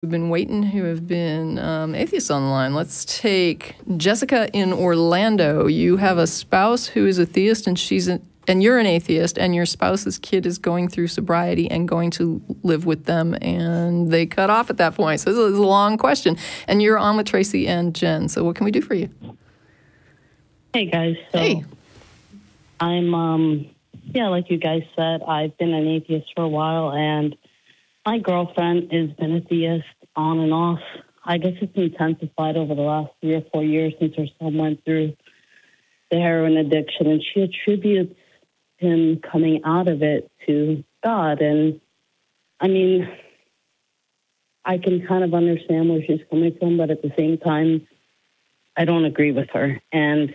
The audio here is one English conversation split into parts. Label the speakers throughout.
Speaker 1: We've been waiting who have been atheists on the line. Let's take Jessica in Orlando. You have a spouse who is a theist, and you're an atheist, and your spouse's kid is going through sobriety and going to live with them, and they cut off at that point. So this is a long question. And you're on with Tracie and Jen. So what can we do for you?
Speaker 2: Hey, guys. So
Speaker 1: hey.
Speaker 2: I'm, like you guys said, I've been an atheist for a while, and my girlfriend has been a theist on and off. I guess it's intensified over the last 3 or 4 years since her son went through the heroin addiction, and she attributes him coming out of it to God. And I mean, I can kind of understand where she's coming from, but at the same time, I don't agree with her. And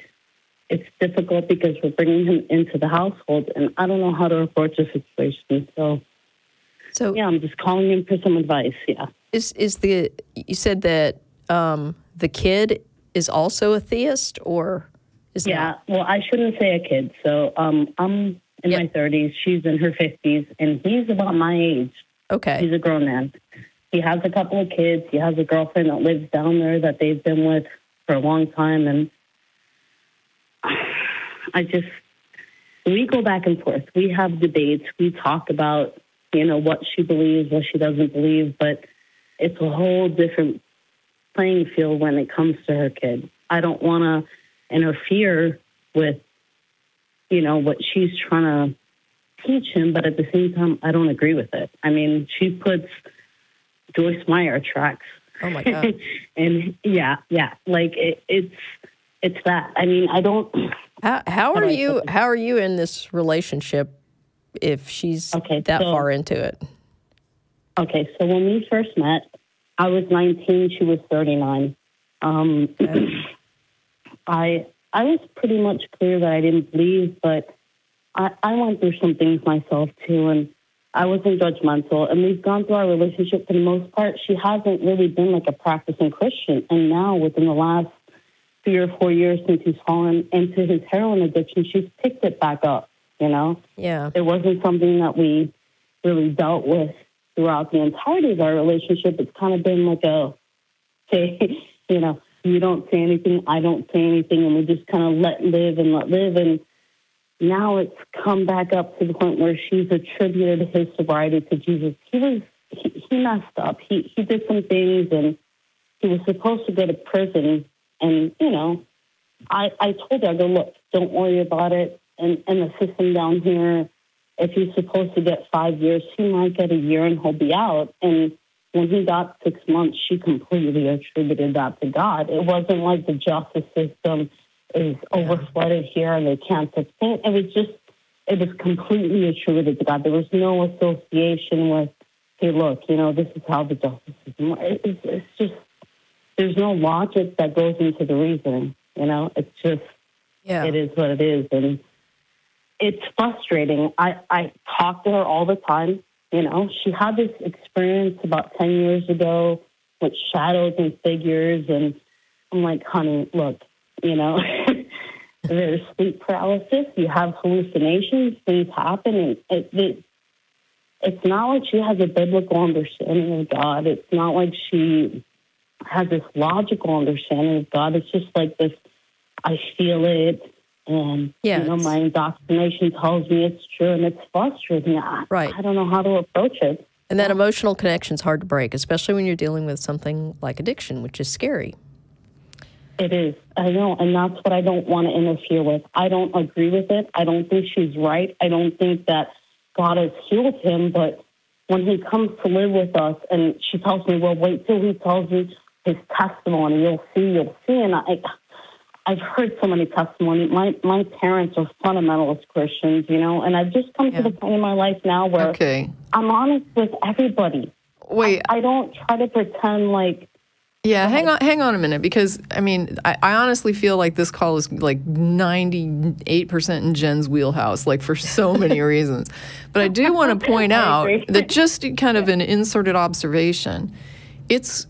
Speaker 2: it's difficult because we're bringing him into the household, and I don't know how to approach the situation. So yeah, I'm just calling in for some advice. Yeah.
Speaker 3: You said that the kid is also a theist, or is
Speaker 2: that? Well, I shouldn't say a kid. So I'm in my 30s. She's in her 50s, and he's about my age.
Speaker 3: Okay.
Speaker 2: He's a grown man. He has a couple of kids. He has a girlfriend that lives down there that they've been with for a long time, and we go back and forth. We have debates. We talk about what she believes, what she doesn't believe, but it's a whole different playing field when it comes to her kid. I don't want to interfere with, what she's trying to teach him, but at the same time, I don't agree with it. I mean, she puts Joyce Meyer tracks.
Speaker 3: Oh my God.
Speaker 2: And yeah, like it's that. I mean, I don't.
Speaker 3: How are you in this relationship if she's far into it?
Speaker 2: Okay, so when we first met, I was 19, she was 39. I was pretty much clear that I didn't believe, but I went through some things myself too, and I wasn't judgmental. And we've gone through our relationship for the most part. She hasn't really been like a practicing Christian, and now within the last 3 or 4 years since he's fallen into his heroin addiction, she's picked it back up.
Speaker 3: Yeah.
Speaker 2: It wasn't something that we really dealt with throughout the entirety of our relationship. It's kind of been like you don't say anything, I don't say anything, and we just kind of let live. And now it's come back up to the point where she's attributed his sobriety to Jesus. He messed up. He did some things, and he was supposed to go to prison. And, I told her, I go, look, don't worry about it. And the system down here, if he's supposed to get 5 years, he might get a year and he'll be out. And when he got 6 months, she completely attributed that to God. It wasn't like the justice system is overflooded here and they can't fix things. It was completely attributed to God. There was no association with, hey, look, this is how the justice system works. It's just, there's no logic that goes into the reasoning. It's just, it is what it is. And it's frustrating. I talk to her all the time. She had this experience about 10 years ago with shadows and figures. And I'm like, honey, look, there's sleep paralysis. You have hallucinations. Things happen. And it's not like she has a biblical understanding of God. It's not like she has this logical understanding of God. It's just like this, I feel it. And, my indoctrination tells me it's true, and it's frustrating.
Speaker 3: Right.
Speaker 2: I don't know how to approach it.
Speaker 3: And that emotional connection's hard to break, especially when you're dealing with something like addiction, which is scary.
Speaker 2: It is. I know, and that's what I don't want to interfere with. I don't agree with it. I don't think she's right. I don't think that God has healed him, but when he comes to live with us, and she tells me, well, wait till he tells you his testimony. You'll see. And I've heard so many testimonies. My parents are fundamentalist Christians, and I've just come to the point in my life now where I'm honest with everybody.
Speaker 1: Wait.
Speaker 2: I don't try to pretend like...
Speaker 1: Yeah, hang on a minute, because, I honestly feel like this call is like 98% in Jen's wheelhouse, like for so many reasons. But I do want to point out that just kind of an inserted observation, it's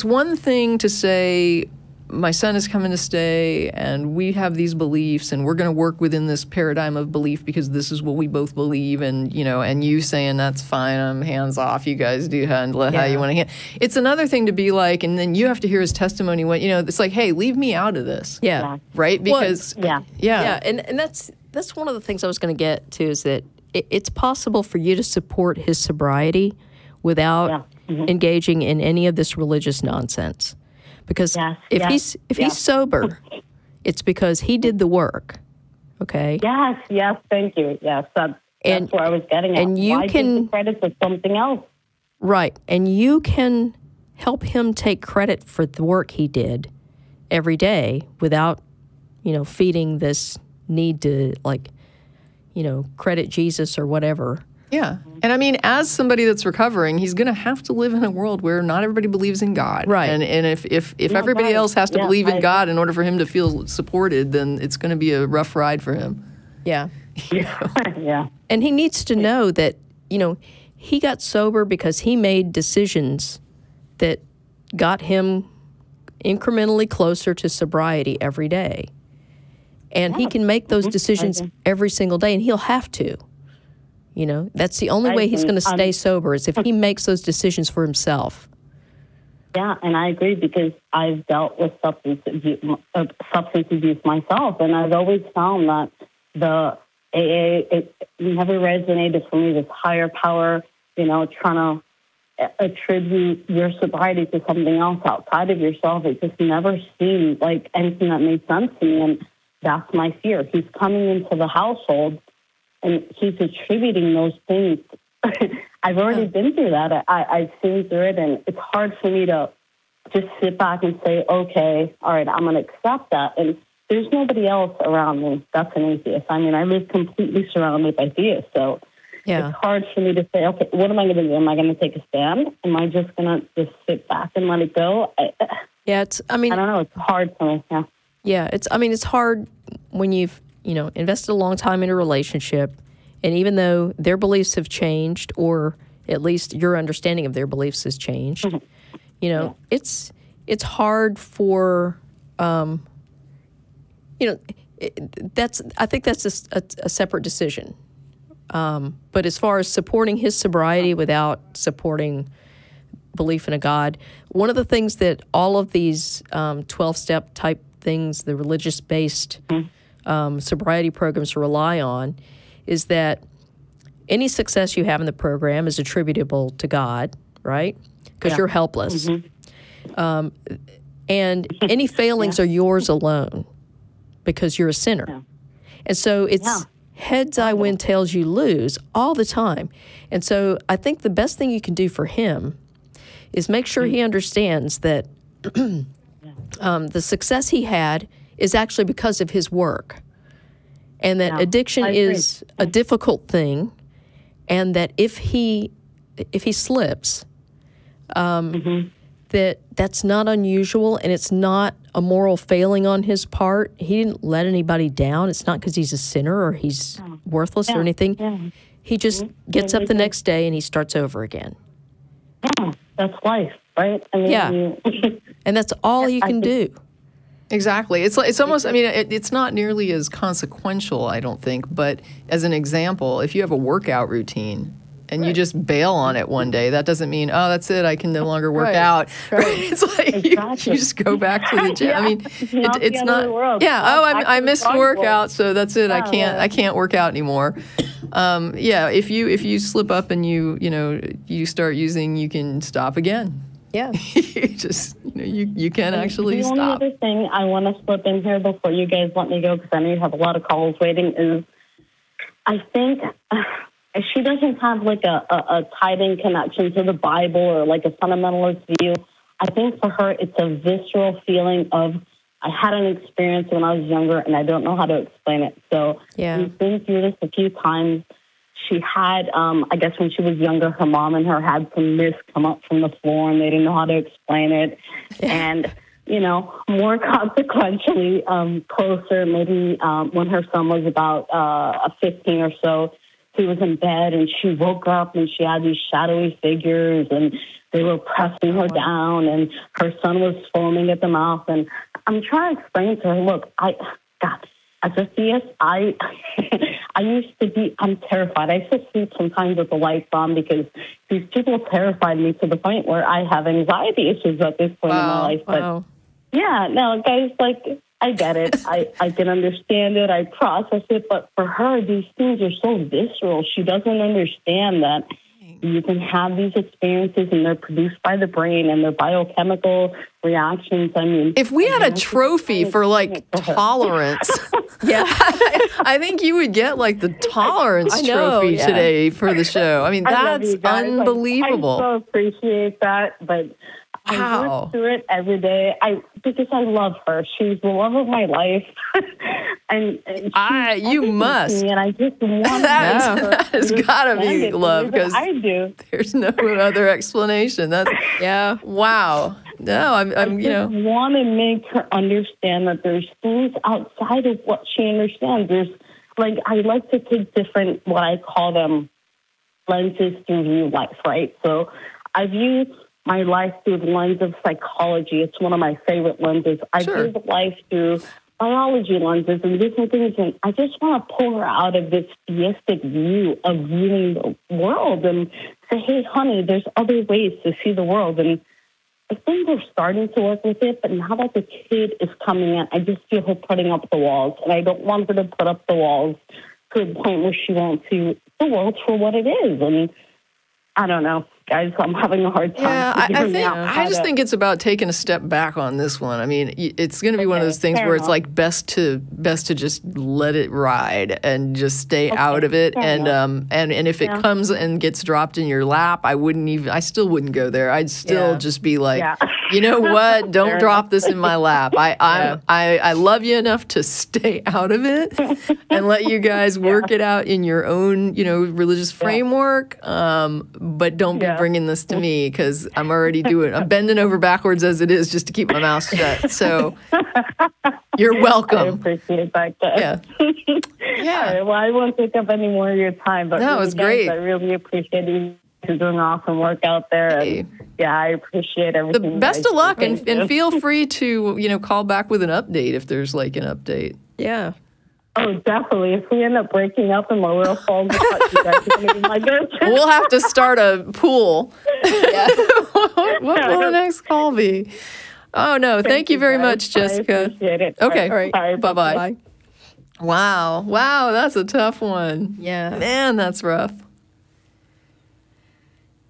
Speaker 1: one thing to say... my son is coming to stay and we have these beliefs and we're going to work within this paradigm of belief because this is what we both believe, and and you saying that's fine, I'm hands off, you guys do handle it how you want to handle. It's another thing to be like, and then you have to hear his testimony when it's like, hey, leave me out of this. Right? Because
Speaker 3: and that's one of the things I was going to get to, is that it's possible for you to support his sobriety without engaging in any of this religious nonsense. Because if he's sober, it's because he did the work. Okay?
Speaker 2: Yes, thank you. Yes, that's where I was getting at.
Speaker 3: And you
Speaker 2: Why
Speaker 3: can
Speaker 2: take the credit for something else?
Speaker 3: Right. And you can help him take credit for the work he did every day without, feeding this need to, credit Jesus or whatever.
Speaker 1: Yeah. And I mean, as somebody that's recovering, he's going to have to live in a world where not everybody believes in God.
Speaker 3: Right.
Speaker 1: And if everybody else has to believe in God in order for him to feel supported, then it's going to be a rough ride for him.
Speaker 3: Yeah.
Speaker 2: Yeah.
Speaker 3: And he needs to know that, he got sober because he made decisions that got him incrementally closer to sobriety every day. And he can make those decisions every single day, and he'll have to. That's the only way he's going to stay sober, is if he makes those decisions for himself.
Speaker 2: Yeah, and I agree, because I've dealt with substance abuse myself, and I've always found that the AA, it never resonated for me, this higher power, trying to attribute your sobriety to something else outside of yourself. It just never seemed like anything that made sense to me, and that's my fear. He's coming into the household, and he's attributing those things. I've already been through that. I've seen through it, and it's hard for me to just sit back and say, okay, all right, I'm going to accept that. And there's nobody else around me that's an atheist. I mean, I live completely surrounded by theists, so it's hard for me to say, okay, what am I going to do? Am I going to take a stand? Am I just going to just sit back and let it go? I don't know. It's hard for me.
Speaker 3: Yeah, it's hard when you've, invested a long time in a relationship, and even though their beliefs have changed, or at least your understanding of their beliefs has changed, it's hard for, I think that's a separate decision. But as far as supporting his sobriety without supporting belief in a God, one of the things that all of these 12-step type things, the religious-based sobriety programs rely on, is that any success you have in the program is attributable to God, right? Because you're helpless. And any failings are yours alone because you're a sinner. And so it's heads I win, tails you lose all the time. And so I think the best thing you can do for him is make sure he understands that the success he had is actually because of his work, and that addiction is a difficult thing, and that if he slips, that's not unusual, and it's not a moral failing on his part. He didn't let anybody down. It's not because he's a sinner or he's worthless or anything. He just gets up the next day and he starts over again.
Speaker 2: Yeah, that's life, right? I mean,
Speaker 3: and that's all you can do.
Speaker 1: Exactly. It's almost, I mean, it's not nearly as consequential, I don't think, but as an example, if you have a workout routine and you just bail on it one day, that doesn't mean, oh, that's it, I can no longer work out. Right. It's like you just go back to the gym. I mean, it's not, I missed the workout, so that's it. I can't work out anymore. If you slip up and you start using, you can stop again.
Speaker 3: Yeah.
Speaker 1: you can actually stop.
Speaker 2: The only other thing I want to slip in here before you guys let me go, because I know you have a lot of calls waiting, is I think she doesn't have like a tied-in connection to the Bible or like a fundamentalist view. I think for her it's a visceral feeling of, I had an experience when I was younger and I don't know how to explain it. So we've been through this a few times. She had, I guess when she was younger, her mom and her had some mist come up from the floor and they didn't know how to explain it. And, more consequentially, closer, maybe when her son was about 15 or so, he was in bed and she woke up and she had these shadowy figures and they were pressing her down and her son was foaming at the mouth. And I'm trying to explain to her, look, God, as a theist, I used to be, I'm terrified. I used to sleep sometimes with the lights on because these people terrified me to the point where I have anxiety issues at this point in my life. But yeah, no, guys, like, I get it. I can understand it. I process it. But for her, these things are so visceral. She doesn't understand that you can have these experiences and they're produced by the brain and they're biochemical reactions. I mean,
Speaker 1: if we had a trophy for like tolerance, yeah, I think you would get like the tolerance trophy today for the show. I mean, that's unbelievable.
Speaker 2: Like, I so appreciate that, but I work through it every day. Because I love her. She's the love of my life. and
Speaker 1: you must.
Speaker 2: And I just want to
Speaker 1: that has got to be love, because
Speaker 2: I do.
Speaker 1: There's no other explanation. That's wow. No, I'm you know,
Speaker 2: want to make her understand that there's things outside of what she understands. There's like, I like to take different, what I call them, lenses to view life, right? So I view my life through the lens of psychology. It's one of my favorite lenses. I view life through biology lenses and different things. And I just want to pull her out of this theistic view of viewing the world and say, hey, honey, there's other ways to see the world. And I think we're starting to work with it, but now that the kid is coming in, I just feel her putting up the walls. And I don't want her to put up the walls to the point where she won't see the world for what it is. And I don't know. Guys, I'm having a hard time.
Speaker 1: Yeah, I just think it's about taking a step back on this one. I mean, it's going to be one of those things where it's like best to just let it ride and just stay out of it. And if it comes and gets dropped in your lap, I still wouldn't go there. I'd still just be like, you know what? Don't drop this in my lap. I love you enough to stay out of it and let you guys work it out in your own, you know, religious framework. But don't be bringing this to me, because I'm already I'm bending over backwards as it is just to keep my mouth shut. So you're welcome.
Speaker 2: I appreciate that.
Speaker 1: Yeah.
Speaker 2: All right, well, I won't take up any more of your time, but
Speaker 1: no, it was great.
Speaker 2: I really appreciate you doing awesome work out there. And I appreciate everything.
Speaker 1: The best of luck, and feel free to, you know, call back with an update if there's like an update.
Speaker 3: Yeah.
Speaker 2: Oh, definitely. If we end up breaking up and Laura falls apart, you guys are going to be my go-to.
Speaker 1: We'll have to start a pool. What will the next call be? Oh, no. Thank you very much, Jessica.
Speaker 2: I appreciate it.
Speaker 1: Okay.
Speaker 2: All right.
Speaker 1: Bye-bye.
Speaker 3: Bye.
Speaker 1: Wow. That's a tough one.
Speaker 3: Yeah.
Speaker 1: Man, that's rough.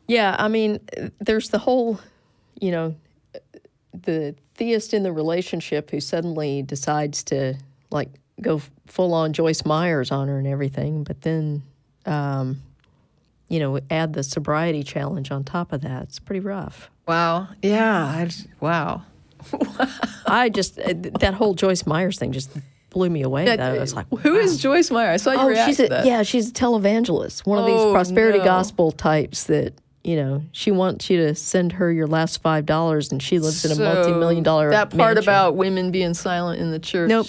Speaker 3: Yeah, I mean, there's the whole, you know, the theist in the relationship who suddenly decides to, like, go full-on Joyce Myers on her and everything, but then, you know, add the sobriety challenge on top of that. It's pretty rough.
Speaker 1: Wow. Yeah. Wow.
Speaker 3: That whole Joyce Myers thing just blew me away. I was like,
Speaker 1: who is Joyce Myers? I saw you react to that.
Speaker 3: Yeah, she's a televangelist, one of these prosperity gospel types that, you know, she wants you to send her your last $5 and she lives in a multi-million-dollar
Speaker 1: that part
Speaker 3: mansion.
Speaker 1: about women being silent in the church.
Speaker 3: Nope.